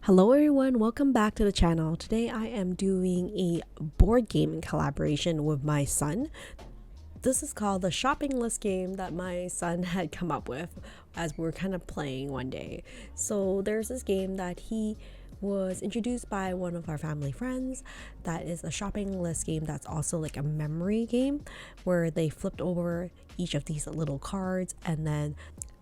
Hello everyone, welcome back to the channel. Today I am doing a board game in collaboration with my son. This is called the shopping list game that my son had come up with as we were kind of playing one day. So there's this game that he was introduced by one of our family friends that is a shopping list game that's also like a memory game where they flipped over each of these little cards and then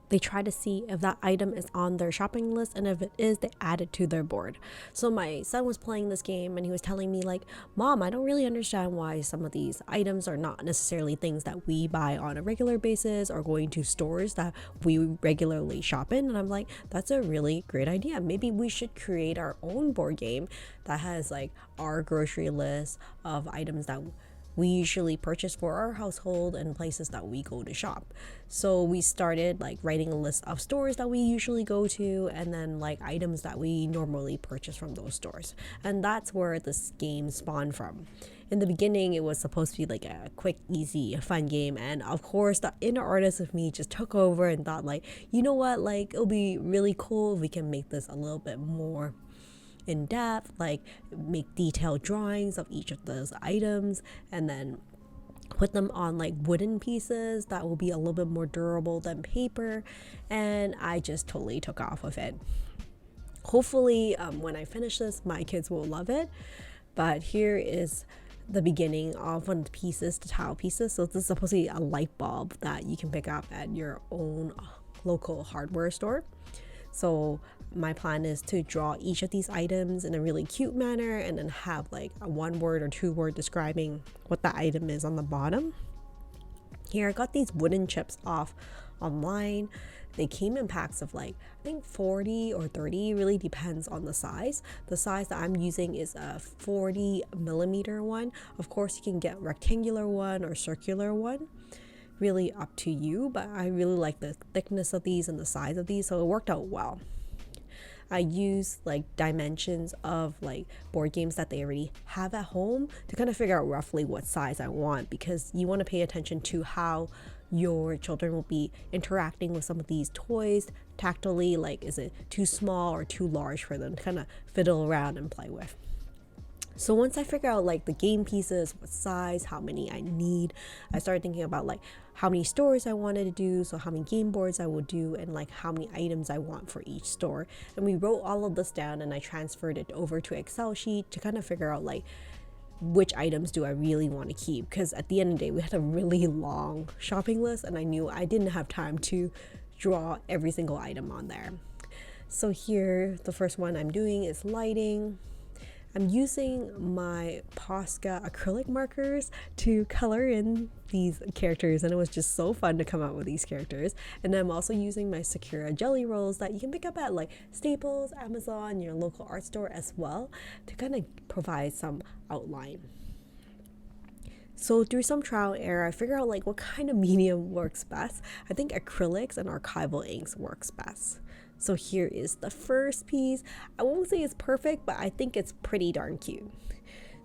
they try to see if that item is on their shopping list, and if it is, they add it to their board. So my son was playing this game and he was telling me like, Mom, I don't really understand why some of these items are not necessarily things that we buy on a regular basis or going to stores that we regularly shop in. And I'm like, that's a really great idea. Maybe we should create our own board game that has like our grocery list of items that we usually purchase for our household and places that we go to shop. So we started like writing a list of stores that we usually go to and then like items that we normally purchase from those stores. And that's where this game spawned from. In the beginning, it was supposed to be like a quick, easy, fun game. And of course, the inner artist of me just took over and thought like, you know what, like it'll be really cool if we can make this a little bit more in depth, like make detailed drawings of each of those items and then put them on like wooden pieces that will be a little bit more durable than paper. And I just totally took off with it. Hopefully when I finish this, my kids will love it. But here is the beginning of one of the pieces, the tile pieces. So this is supposed to be a light bulb that you can pick up at your own local hardware store. So my plan is to draw each of these items in a really cute manner and then have like a 1 word or 2 word describing what the item is on the bottom. Here I got these wooden chips off online. They came in packs of like I think 40 or 30, really depends on the size. The size that I'm using is a 40 millimeter one. Of course you can get rectangular one or circular one, really up to you, but I really like the thickness of these and the size of these, so it worked out well. I use like dimensions of like board games that they already have at home to kind of figure out roughly what size I want, because you want to pay attention to how your children will be interacting with some of these toys tactily, like is it too small or too large for them to kind of fiddle around and play with. So once I figure out like the game pieces, what size, how many I need, I started thinking about like how many stores I wanted to do, so how many game boards I would do, and like how many items I want for each store. And we wrote all of this down and I transferred it over to Excel sheet to kind of figure out like which items do I really want to keep, because at the end of the day we had a really long shopping list and I knew I didn't have time to draw every single item on there. So here the first one I'm doing is lighting. I'm using my POSCA acrylic markers to color in these characters, and it was just so fun to come up with these characters. And I'm also using my Sakura jelly rolls that you can pick up at like Staples, Amazon, your local art store as well, to kind of provide some outline. So through some trial and error, I figured out like what kind of medium works best. I think acrylics and archival inks works best. So here is the first piece. I won't say it's perfect, but I think it's pretty darn cute.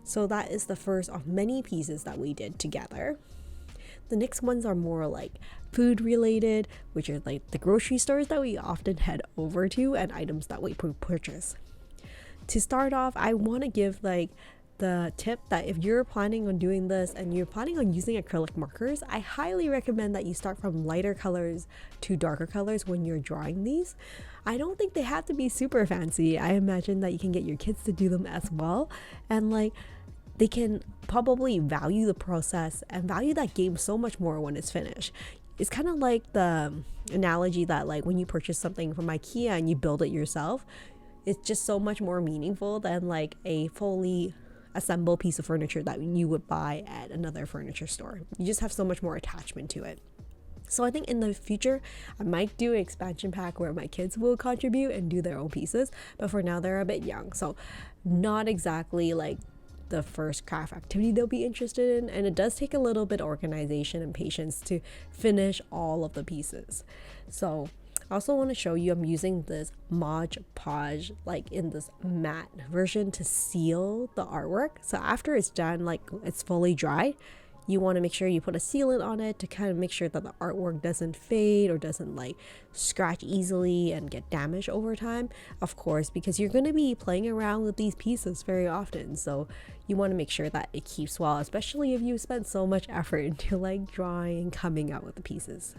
So that is the first of many pieces that we did together. The next ones are more like food related, which are like the grocery stores that we often head over to and items that we purchase. To start off, I want to give like the tip that if you're planning on doing this and you're planning on using acrylic markers, I highly recommend that you start from lighter colors to darker colors when you're drawing these. I don't think they have to be super fancy. I imagine that you can get your kids to do them as well, and like they can probably value the process and value that game so much more when it's finished. It's kind of like the analogy that like when you purchase something from IKEA and you build it yourself, it's just so much more meaningful than like a fully assemble piece of furniture that you would buy at another furniture store. You just have so much more attachment to it. So I think in the future I might do an expansion pack where my kids will contribute and do their own pieces, but for now they're a bit young, so not exactly like the first craft activity they'll be interested in, and it does take a little bit of organization and patience to finish all of the pieces. So I also want to show you I'm using this Mod Podge like in this matte version to seal the artwork. So after it's done, like it's fully dry, You want to make sure you put a sealant on it to kind of make sure that the artwork doesn't fade or doesn't like scratch easily and get damaged over time, of course, because you're going to be playing around with these pieces very often. So you want to make sure that it keeps well, especially if you spent so much effort into like drawing and coming out with the pieces.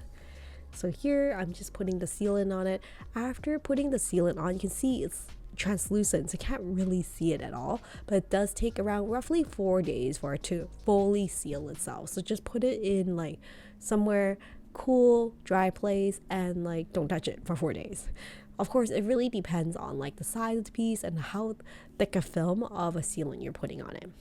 So here I'm just putting the sealant on it. After putting the sealant on, you can see it's translucent, so you can't really see it at all, but it does take around roughly 4 days for it to fully seal itself. So just put it in like somewhere cool, dry place, and like don't touch it for 4 days. Of course, it really depends on like the size of the piece and how thick a film of a sealant you're putting on it.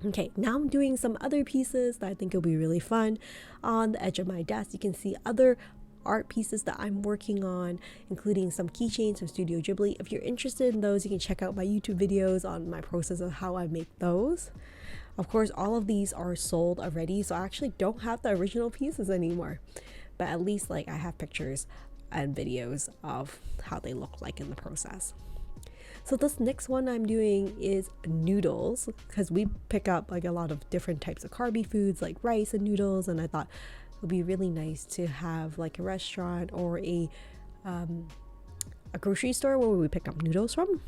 Okay, now I'm doing some other pieces that I think will be really fun. On the edge of my desk, you can see other art pieces that I'm working on, including some keychains from Studio Ghibli. If you're interested in those, you can check out my YouTube videos on my process of how I make those. Of course, all of these are sold already, so I actually don't have the original pieces anymore. But at least like I have pictures and videos of how they look like in the process. So this next one I'm doing is noodles, because we pick up like a lot of different types of carby foods like rice and noodles, and I thought it would be really nice to have like a restaurant or a grocery store where we pick up noodles from.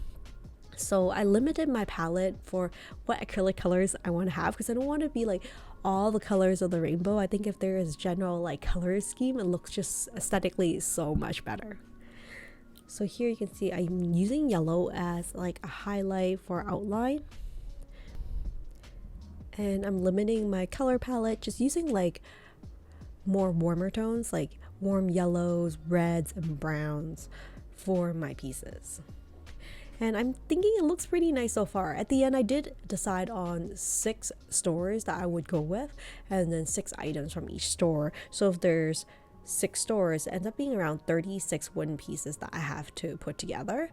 So I limited my palette for what acrylic colors I want to have, because I don't want to be like all the colors of the rainbow. I think if there is general like color scheme, it looks just aesthetically so much better. So here you can see I'm using yellow as like a highlight for outline. And I'm limiting my color palette, just using like more warmer tones, like warm yellows, reds, and browns for my pieces. And I'm thinking it looks pretty nice so far. At the end, I did decide on 6 stores that I would go with, and then 6 items from each store. So if there's 6 stores, it ends up being around 36 wooden pieces that I have to put together.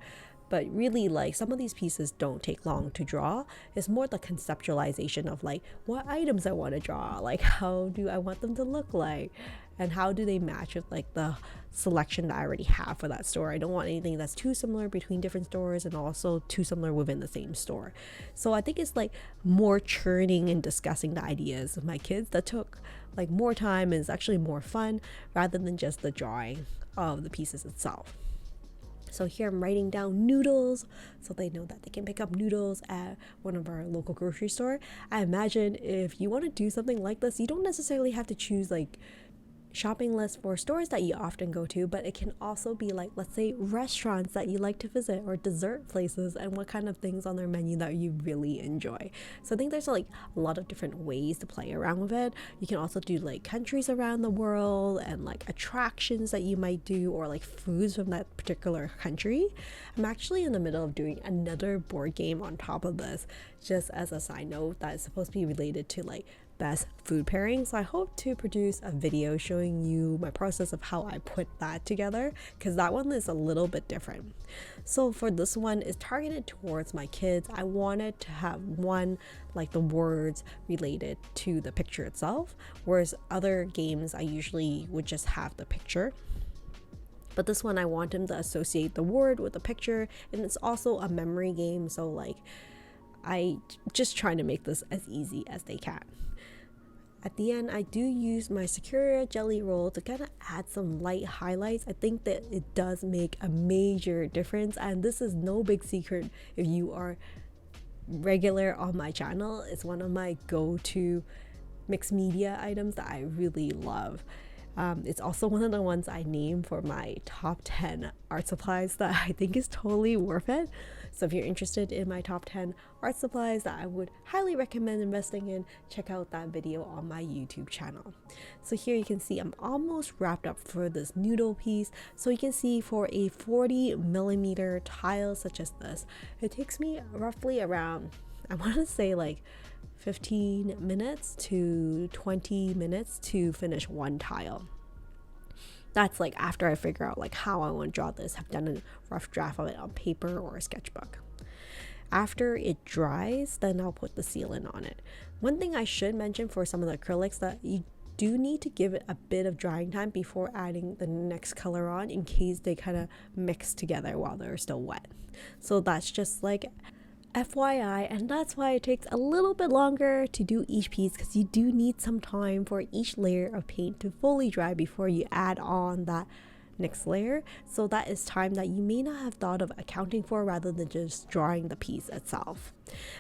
But really, like, some of these pieces don't take long to draw. It's more the conceptualization of like what items I want to draw, like how do I want them to look like, and how do they match with like the selection that I already have for that store. I don't want anything that's too similar between different stores and also too similar within the same store. So I think it's like more churning and discussing the ideas of my kids that took like more time and is actually more fun rather than just the drawing of the pieces itself. So here I'm writing down noodles so they know that they can pick up noodles at one of our local grocery store. I imagine if you want to do something like this, you don't necessarily have to choose like shopping lists for stores that you often go to, but it can also be like, let's say, restaurants that you like to visit or dessert places and what kind of things on their menu that you really enjoy. So I think there's like a lot of different ways to play around with it. You can also do like countries around the world and like attractions that you might do, or like foods from that particular country. I'm actually in the middle of doing another board game on top of this, just as a side note, that is supposed to be related to like best food pairing. So I hope to produce a video showing you my process of how I put that together, because that one is a little bit different. So for this one, is targeted towards my kids. I wanted to have one like the words related to the picture itself, whereas other games I usually would just have the picture. But this one I want them to associate the word with the picture, and it's also a memory game, so like I just trying to make this as easy as they can. At the end, I do use my Sakura jelly roll to kind of add some light highlights. I think that it does make a major difference, and this is no big secret if you are regular on my channel. It's one of my go-to mixed media items that I really love. It's also one of the ones I name for my top 10 art supplies that I think is totally worth it. So if you're interested in my top 10 art supplies that I would highly recommend investing in, check out that video on my YouTube channel. So here you can see I'm almost wrapped up for this noodle piece. So you can see for a 40mm tile such as this, it takes me roughly around, I want to say like 15 minutes to 20 minutes to finish one tile. That's like after I figure out like how I want to draw this, have done a rough draft of it on paper or a sketchbook. After it dries, then I'll put the sealant on it. One thing I should mention for some of the acrylics, that you do need to give it a bit of drying time before adding the next color on, in case they kind of mix together while they're still wet. So that's just like FYI, and that's why it takes a little bit longer to do each piece, because you do need some time for each layer of paint to fully dry before you add on that next layer. So that is time that you may not have thought of accounting for, rather than just drawing the piece itself.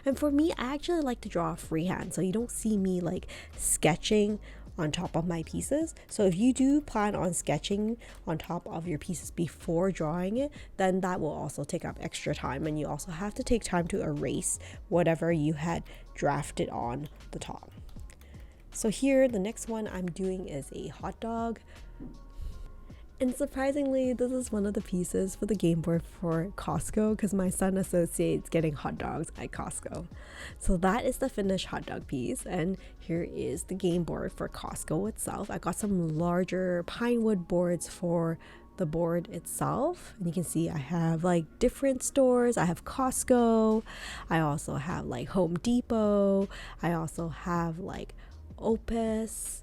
And for me, I actually like to draw freehand, so you don't see me like sketching on top of my pieces. So if you do plan on sketching on top of your pieces before drawing it, then that will also take up extra time, and you also have to take time to erase whatever you had drafted on the top. So here, the next one I'm doing is a hot dog. And surprisingly, this is one of the pieces for the game board for Costco, because my son associates getting hot dogs at Costco. So that is the finished hot dog piece, and here is the game board for Costco itself. I got some larger pine wood boards for the board itself, and you can see I have like different stores. I have Costco, I also have like Home Depot, I also have like Opus,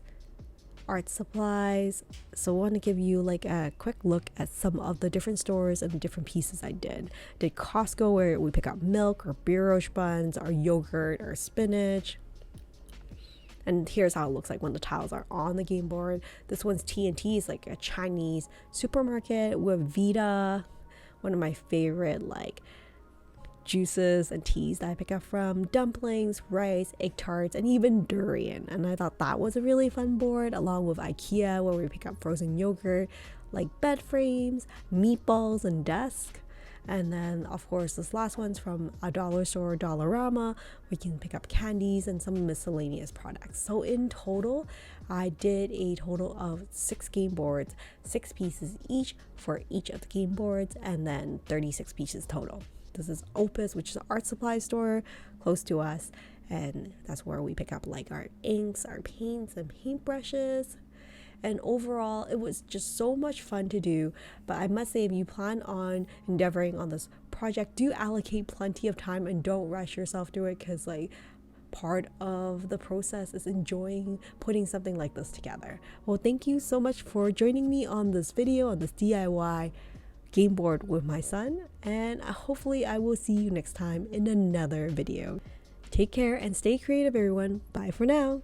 art supplies. So I want to give you like a quick look at some of the different stores and the different pieces I did Costco, where we pick up milk or brioche buns or yogurt or spinach. And here's how it looks like when the tiles are on the game board. This one's T&T, is like a Chinese supermarket with Vita, one of my favorite like juices and teas that I pick up from, dumplings, rice, egg tarts, and even durian. And I thought that was a really fun board, along with IKEA, where we pick up frozen yogurt, like bed frames, meatballs, and desk. And then of course this last one's from a dollar store, Dollarama. We can pick up candies and some miscellaneous products. So in total, I did a total of 6 game boards, 6 pieces each for each of the game boards, and then 36 pieces total. This is Opus, which is an art supply store close to us, and that's where we pick up like our inks, our paints, and paintbrushes. And overall, it was just so much fun to do. But I must say, if you plan on endeavoring on this project, do allocate plenty of time and don't rush yourself through it, because like part of the process is enjoying putting something like this together. Well, thank you so much for joining me on this video, on this DIY game board with my son, and hopefully I will see you next time in another video. Take care and stay creative, everyone. Bye for now.